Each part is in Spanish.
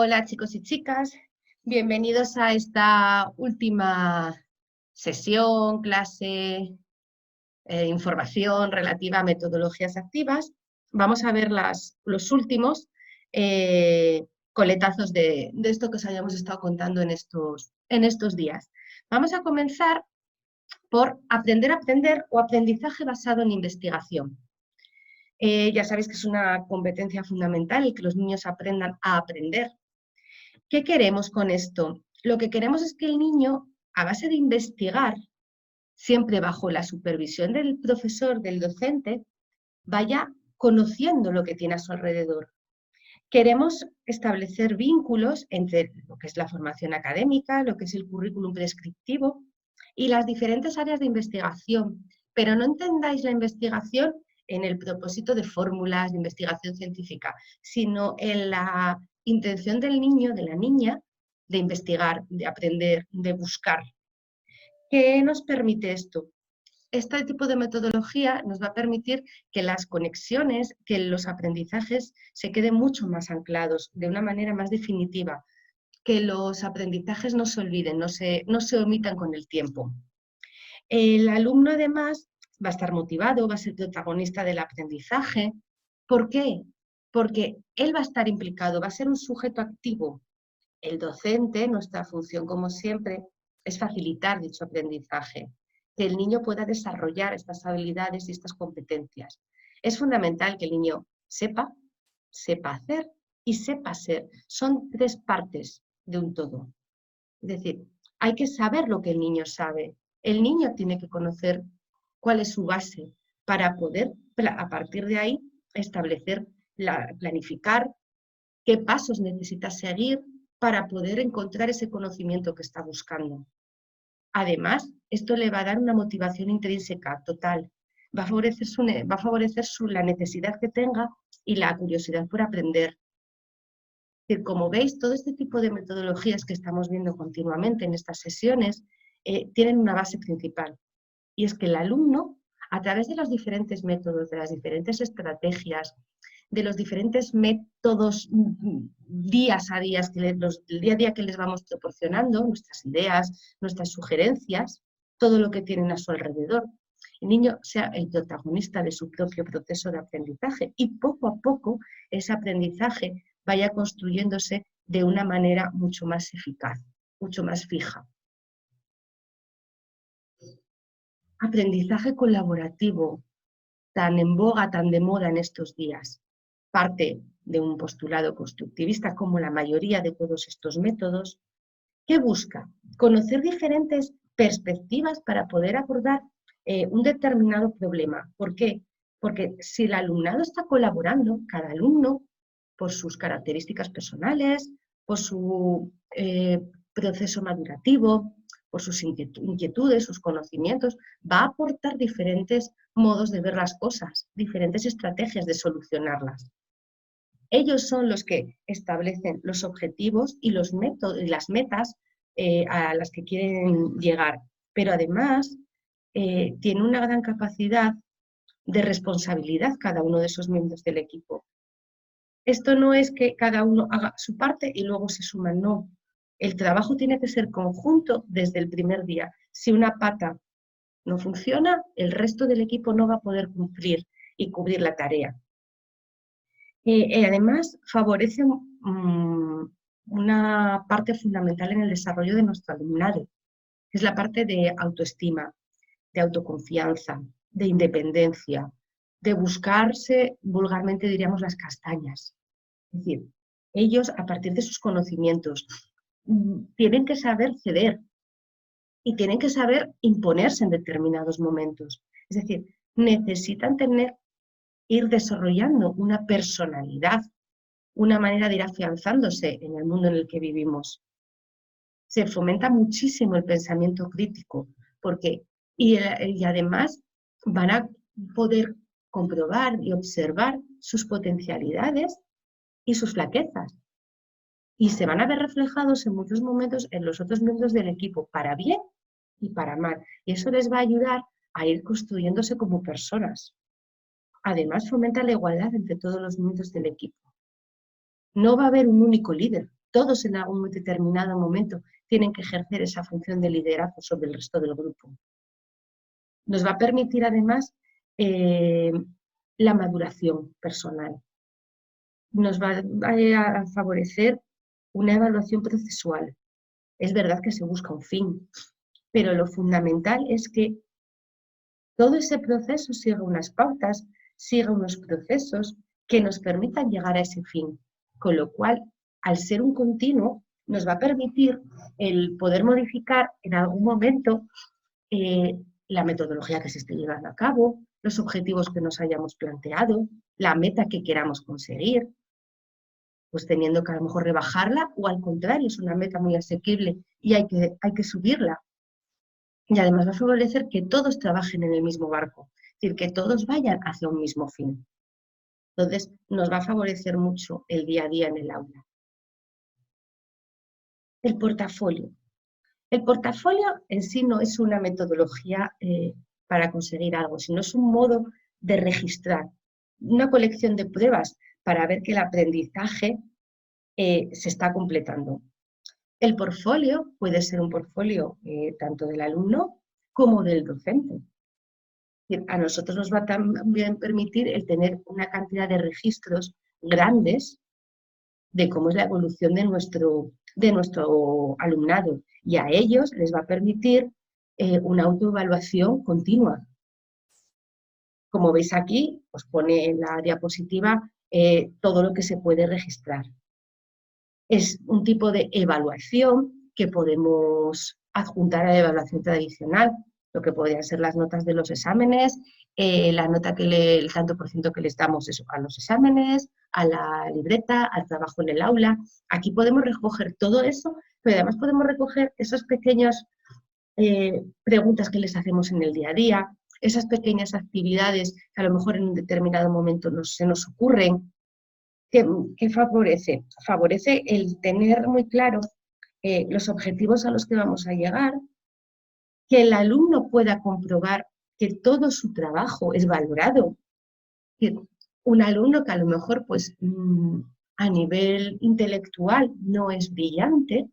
Hola chicos y chicas, bienvenidos a esta última sesión, clase, información relativa a metodologías activas. Vamos a ver los últimos coletazos de esto que os habíamos estado contando en estos días. Vamos a comenzar por aprender a aprender o aprendizaje basado en investigación. Ya sabéis que es una competencia fundamental el que los niños aprendan a aprender. ¿Qué queremos con esto? Lo que queremos es que el niño, a base de investigar, siempre bajo la supervisión del profesor, del docente, vaya conociendo lo que tiene a su alrededor. Queremos establecer vínculos entre lo que es la formación académica, lo que es el currículum prescriptivo y las diferentes áreas de investigación, pero no entendáis la investigación en el propósito de fórmulas de investigación científica, sino en la intención del niño, de la niña, de investigar, de aprender, de buscar. ¿Qué nos permite esto? Este tipo de metodología nos va a permitir que las conexiones, que los aprendizajes se queden mucho más anclados, de una manera más definitiva, que los aprendizajes no se olviden, no se omitan con el tiempo. El alumno además va a estar motivado, va a ser protagonista del aprendizaje. ¿Por qué? Porque él va a estar implicado, va a ser un sujeto activo. El docente, nuestra función como siempre, es facilitar dicho aprendizaje, que el niño pueda desarrollar estas habilidades y estas competencias. Es fundamental que el niño sepa hacer y sepa ser. Son tres partes de un todo. Es decir, hay que saber lo que el niño sabe. El niño tiene que conocer cuál es su base para poder, a partir de ahí, establecer, planificar qué pasos necesita seguir para poder encontrar ese conocimiento que está buscando. Además, esto le va a dar una motivación intrínseca total. Va a favorecer la necesidad que tenga y la curiosidad por aprender. Es decir, como veis, todo este tipo de metodologías que estamos viendo continuamente en estas sesiones tienen una base principal, y es que el alumno, a través de los diferentes métodos, de las diferentes estrategias, de los diferentes métodos días a días, el día a día que les vamos proporcionando, nuestras ideas, nuestras sugerencias, todo lo que tienen a su alrededor, el niño sea el protagonista de su propio proceso de aprendizaje y poco a poco ese aprendizaje vaya construyéndose de una manera mucho más eficaz, mucho más fija. Aprendizaje colaborativo, tan en boga, tan de moda en estos días. Parte de un postulado constructivista, como la mayoría de todos estos métodos, que busca conocer diferentes perspectivas para poder abordar un determinado problema. ¿Por qué? Porque si el alumnado está colaborando, cada alumno, por sus características personales, por su proceso madurativo, por sus inquietudes, sus conocimientos, va a aportar diferentes modos de ver las cosas, diferentes estrategias de solucionarlas. Ellos son los que establecen los objetivos y los métodos y las metas a las que quieren llegar, pero además tiene una gran capacidad de responsabilidad cada uno de esos miembros del equipo. Esto no es que cada uno haga su parte y luego se suman, no. El trabajo tiene que ser conjunto desde el primer día. Si una pata no funciona, el resto del equipo no va a poder cumplir y cubrir la tarea. Además, favorece una parte fundamental en el desarrollo de nuestro alumnado. Es la parte de autoestima, de autoconfianza, de independencia, de buscarse, vulgarmente diríamos, las castañas. Es decir, ellos, a partir de sus conocimientos, tienen que saber ceder y tienen que saber imponerse en determinados momentos. Es decir, necesitan ir desarrollando una personalidad, una manera de ir afianzándose en el mundo en el que vivimos. Se fomenta muchísimo el pensamiento crítico, y además van a poder comprobar y observar sus potencialidades y sus flaquezas. Y se van a ver reflejados en muchos momentos en los otros miembros del equipo, para bien y para mal. Y eso les va a ayudar a ir construyéndose como personas. Además, fomenta la igualdad entre todos los miembros del equipo. No va a haber un único líder, todos en algún determinado momento tienen que ejercer esa función de liderazgo sobre el resto del grupo. Nos va a permitir además la maduración personal. Nos va a favorecer una evaluación procesual. Es verdad que se busca un fin, pero lo fundamental es que todo ese proceso siga unas pautas, siga unos procesos que nos permitan llegar a ese fin. Con lo cual, al ser un continuo, nos va a permitir el poder modificar en algún momento la metodología que se esté llevando a cabo, los objetivos que nos hayamos planteado, la meta que queramos conseguir, pues teniendo que a lo mejor rebajarla o al contrario, es una meta muy asequible y hay que subirla. Y además va a favorecer que todos trabajen en el mismo barco, es decir, que todos vayan hacia un mismo fin. Entonces, nos va a favorecer mucho el día a día en el aula. El portafolio. El portafolio en sí no es una metodología para conseguir algo, sino es un modo de registrar, una colección de pruebas para ver que el aprendizaje se está completando. El portfolio puede ser un portfolio tanto del alumno como del docente. A nosotros nos va a también permitir el tener una cantidad de registros grandes de cómo es la evolución de nuestro alumnado, y a ellos les va a permitir una autoevaluación continua. Como veis aquí, os pone en la diapositiva todo lo que se puede registrar. Es un tipo de evaluación que podemos adjuntar a la evaluación tradicional, lo que podrían ser las notas de los exámenes, la nota el tanto por ciento que les damos a los exámenes, a la libreta, al trabajo en el aula. Aquí podemos recoger todo eso, pero además podemos recoger esas pequeñas preguntas que les hacemos en el día a día, esas pequeñas actividades que a lo mejor en un determinado momento se nos ocurren. ¿Qué favorece? Favorece el tener muy claro los objetivos a los que vamos a llegar, que el alumno pueda comprobar que todo su trabajo es valorado. Un alumno que a lo mejor pues, a nivel intelectual no es brillante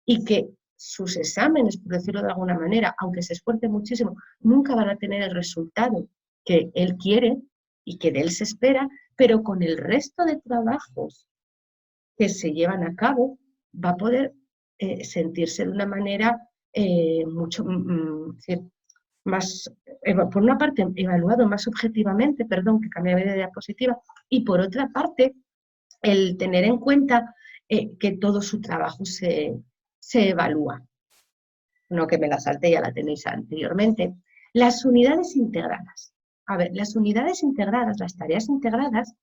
y que sus exámenes, por decirlo de alguna manera, aunque se esfuerce muchísimo, nunca van a tener el resultado que él quiere y que de él se espera, pero con el resto de trabajos que se llevan a cabo va a poder sentirse de una manera mucho más, por una parte, evaluado más objetivamente, perdón, que cambié de diapositiva, y por otra parte, el tener en cuenta que todo su trabajo se evalúa. No que me la salté, ya la tenéis anteriormente. Las unidades integradas. A ver, las unidades integradas, las tareas integradas,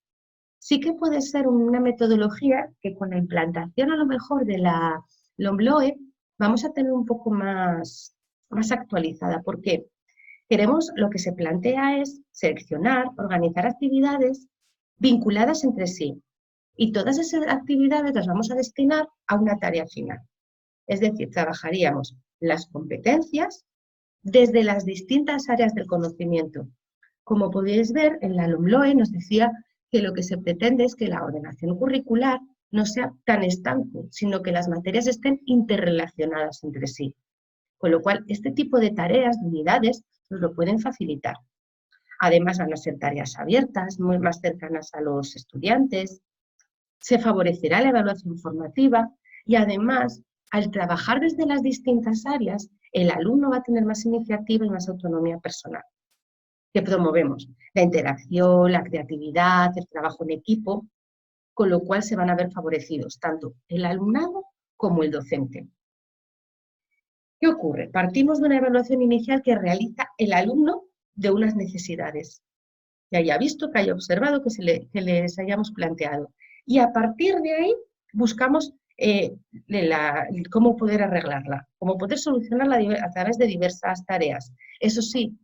sí que puede ser una metodología que con la implantación a lo mejor de la LOMLOE vamos a tener un poco más actualizada, porque lo que se plantea es seleccionar, organizar actividades vinculadas entre sí, y todas esas actividades las vamos a destinar a una tarea final. Es decir, trabajaríamos las competencias desde las distintas áreas del conocimiento. Como podéis ver, en la LOMLOE nos decía que lo que se pretende es que la ordenación curricular no sea tan estanco, sino que las materias estén interrelacionadas entre sí. Con lo cual, este tipo de tareas, de unidades, nos lo pueden facilitar. Además, van a ser tareas abiertas, muy más cercanas a los estudiantes. Se favorecerá la evaluación formativa y además, al trabajar desde las distintas áreas, el alumno va a tener más iniciativa y más autonomía personal. Que promovemos la interacción, la creatividad, el trabajo en equipo, con lo cual se van a ver favorecidos tanto el alumnado como el docente. ¿Qué ocurre? Partimos de una evaluación inicial que realiza el alumno de unas necesidades que haya visto, que haya observado, que les hayamos planteado. Y a partir de ahí buscamos cómo poder arreglarla, cómo poder solucionarla a través de diversas tareas. Eso sí,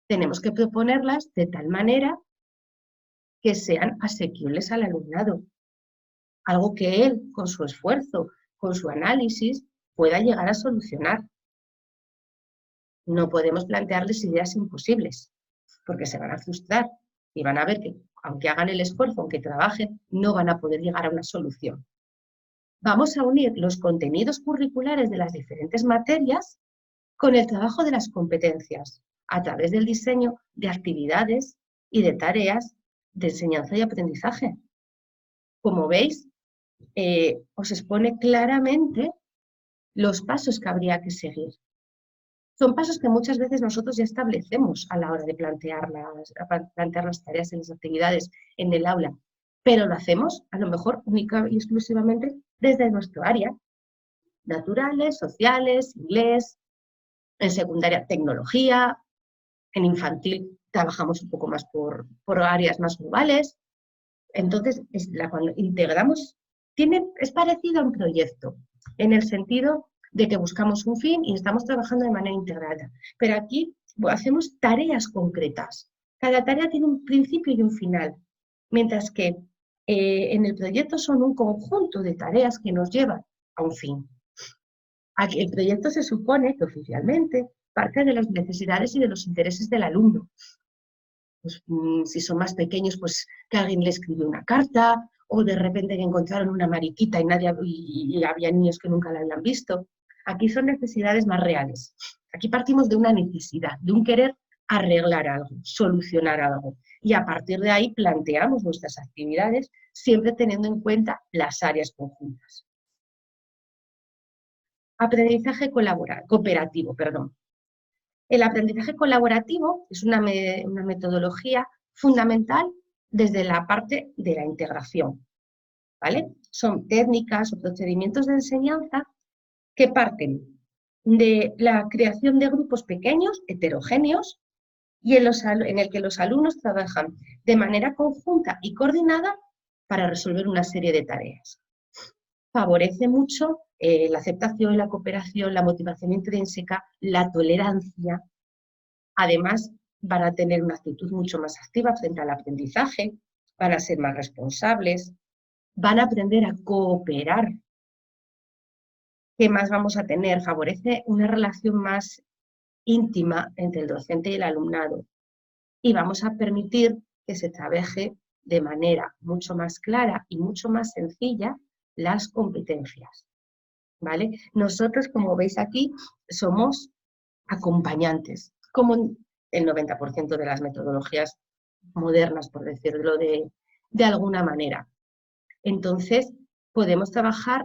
tenemos que proponerlas de tal manera que sean asequibles al alumnado. Algo que él, con su esfuerzo, con su análisis, pueda llegar a solucionar. No podemos plantearles ideas imposibles, porque se van a frustrar y van a ver que, aunque hagan el esfuerzo, aunque trabajen, no van a poder llegar a una solución. Vamos a unir los contenidos curriculares de las diferentes materias con el trabajo de las competencias a través del diseño de actividades y de tareas de enseñanza y aprendizaje. Como veis, os expone claramente los pasos que habría que seguir. Son pasos que muchas veces nosotros ya establecemos a la hora de plantear las tareas y las actividades en el aula, pero lo hacemos a lo mejor única y exclusivamente desde nuestro área. Naturales, sociales, inglés, en secundaria tecnología, en infantil trabajamos un poco más por áreas más globales. Entonces, cuando integramos, es parecido a un proyecto, en el sentido de que buscamos un fin y estamos trabajando de manera integrada. Pero aquí hacemos tareas concretas. Cada tarea tiene un principio y un final, mientras que en el proyecto son un conjunto de tareas que nos llevan a un fin. Aquí el proyecto se supone que oficialmente parte de las necesidades y de los intereses del alumno. Pues, si son más pequeños, pues que alguien le escribió una carta, o de repente que encontraron una mariquita y había niños que nunca la habían visto. Aquí son necesidades más reales. Aquí partimos de una necesidad, de un querer arreglar algo, solucionar algo. Y a partir de ahí planteamos nuestras actividades, siempre teniendo en cuenta las áreas conjuntas. Aprendizaje cooperativo. El aprendizaje colaborativo es una metodología fundamental desde la parte de la integración, ¿vale? Son técnicas o procedimientos de enseñanza que parten de la creación de grupos pequeños, heterogéneos, y en el que los alumnos trabajan de manera conjunta y coordinada para resolver una serie de tareas. Favorece mucho la aceptación, la cooperación, la motivación intrínseca, la tolerancia. Además, van a tener una actitud mucho más activa frente al aprendizaje, van a ser más responsables, van a aprender a cooperar. ¿Qué más vamos a tener? Favorece una relación más íntima entre el docente y el alumnado y vamos a permitir que se trabaje de manera mucho más clara y mucho más sencilla las competencias, ¿vale? Nosotros, como veis aquí, somos acompañantes, como el 90% de las metodologías modernas, por decirlo de alguna manera. Entonces, podemos trabajar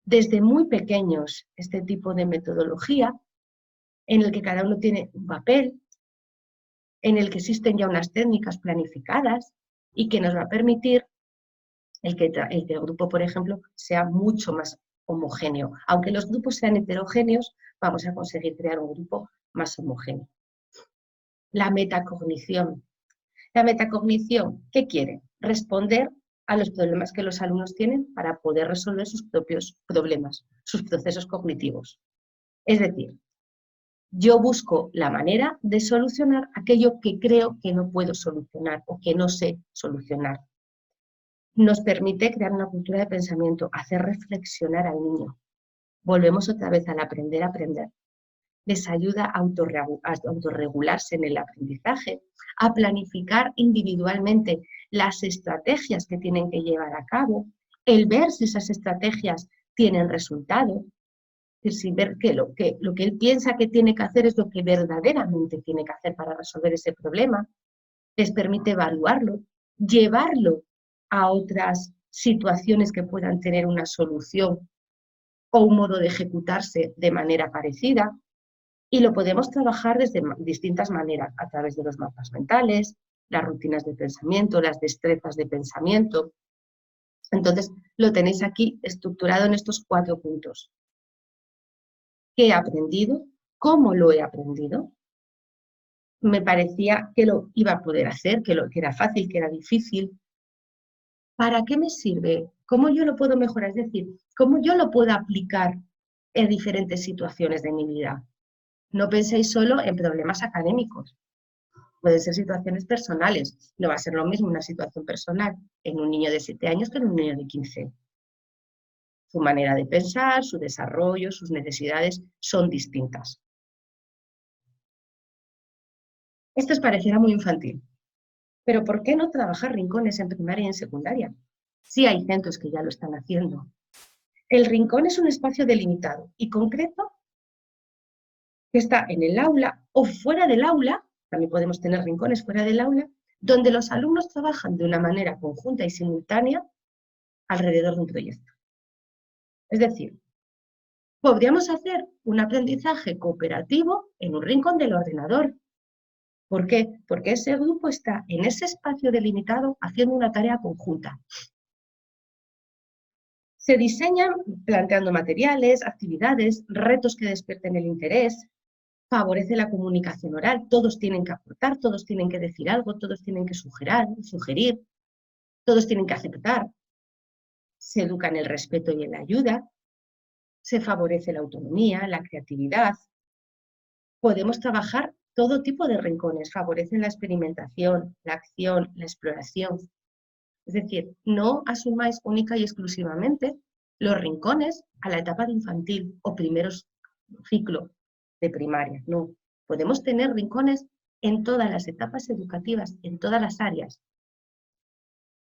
desde muy pequeños este tipo de metodología en el que cada uno tiene un papel, en el que existen ya unas técnicas planificadas y que nos va a permitir el que el grupo, por ejemplo, sea mucho más homogéneo. Aunque los grupos sean heterogéneos, vamos a conseguir crear un grupo más homogéneo. La metacognición. La metacognición, ¿qué quiere? Responder a los problemas que los alumnos tienen para poder resolver sus propios problemas, sus procesos cognitivos. Es decir, yo busco la manera de solucionar aquello que creo que no puedo solucionar o que no sé solucionar. Nos permite crear una cultura de pensamiento, hacer reflexionar al niño. Volvemos otra vez al aprender a aprender. Les ayuda a autorregularse en el aprendizaje, a planificar individualmente las estrategias que tienen que llevar a cabo, el ver si esas estrategias tienen resultado, es decir, ver que lo que él piensa que tiene que hacer es lo que verdaderamente tiene que hacer para resolver ese problema. Les permite evaluarlo, llevarlo a otras situaciones que puedan tener una solución o un modo de ejecutarse de manera parecida. Y lo podemos trabajar desde distintas maneras, a través de los mapas mentales, las rutinas de pensamiento, las destrezas de pensamiento. Entonces, lo tenéis aquí estructurado en estos 4 puntos. ¿Qué he aprendido? ¿Cómo lo he aprendido? Me parecía que lo iba a poder hacer, que era fácil, que era difícil. ¿Para qué me sirve? ¿Cómo yo lo puedo mejorar? Es decir, ¿cómo yo lo puedo aplicar en diferentes situaciones de mi vida? No penséis solo en problemas académicos. Pueden ser situaciones personales. No va a ser lo mismo una situación personal en un niño de 7 años que en un niño de 15. Su manera de pensar, su desarrollo, sus necesidades son distintas. Esto os parecerá muy infantil, pero ¿por qué no trabajar rincones en primaria y en secundaria? Sí hay centros que ya lo están haciendo. El rincón es un espacio delimitado y concreto que está en el aula o fuera del aula, también podemos tener rincones fuera del aula, donde los alumnos trabajan de una manera conjunta y simultánea alrededor de un proyecto. Es decir, podríamos hacer un aprendizaje cooperativo en un rincón del ordenador. ¿Por qué? Porque ese grupo está en ese espacio delimitado haciendo una tarea conjunta. Se diseñan planteando materiales, actividades, retos que despierten el interés, favorece la comunicación oral, todos tienen que aportar, todos tienen que decir algo, todos tienen que sugerir, todos tienen que aceptar. Se educa en el respeto y en la ayuda, se favorece la autonomía, la creatividad. Podemos trabajar todo tipo de rincones, favorecen la experimentación, la acción, la exploración. Es decir, no asumáis única y exclusivamente los rincones a la etapa de infantil o primeros ciclo de primaria, no. Podemos tener rincones en todas las etapas educativas, en todas las áreas.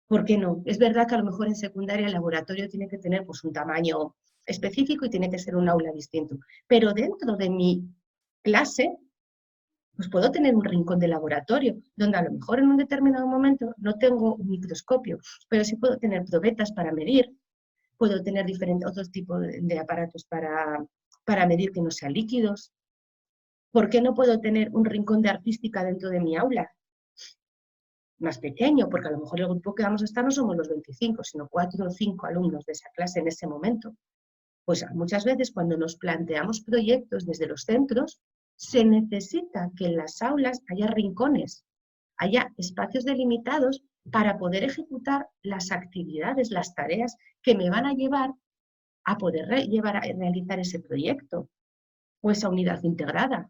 ¿Por qué no? Es verdad que a lo mejor en secundaria el laboratorio tiene que tener pues, un tamaño específico y tiene que ser un aula distinto, pero dentro de mi clase pues puedo tener un rincón de laboratorio, donde a lo mejor en un determinado momento no tengo un microscopio, pero sí puedo tener probetas para medir, puedo tener otros tipos de aparatos para medir que no sean líquidos. ¿Por qué no puedo tener un rincón de artística dentro de mi aula? Más pequeño, porque a lo mejor el grupo que vamos a estar no somos los 25, sino 4 o 5 alumnos de esa clase en ese momento. Pues muchas veces cuando nos planteamos proyectos desde los centros, se necesita que en las aulas haya rincones, haya espacios delimitados para poder ejecutar las actividades, las tareas que me van a llevar a poder realizar ese proyecto o esa unidad integrada.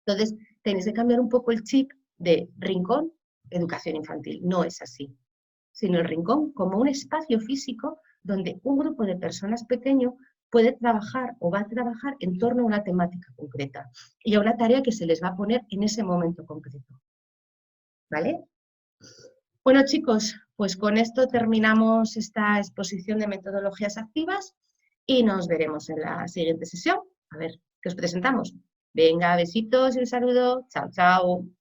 Entonces, tenéis que cambiar un poco el chip de rincón, educación infantil. No es así, sino el rincón como un espacio físico donde un grupo de personas pequeño puede trabajar o va a trabajar en torno a una temática concreta y a una tarea que se les va a poner en ese momento concreto. ¿Vale? Bueno, chicos, pues con esto terminamos esta exposición de metodologías activas y nos veremos en la siguiente sesión. A ver, ¿qué os presentamos? Venga, besitos y un saludo. Chao, chao.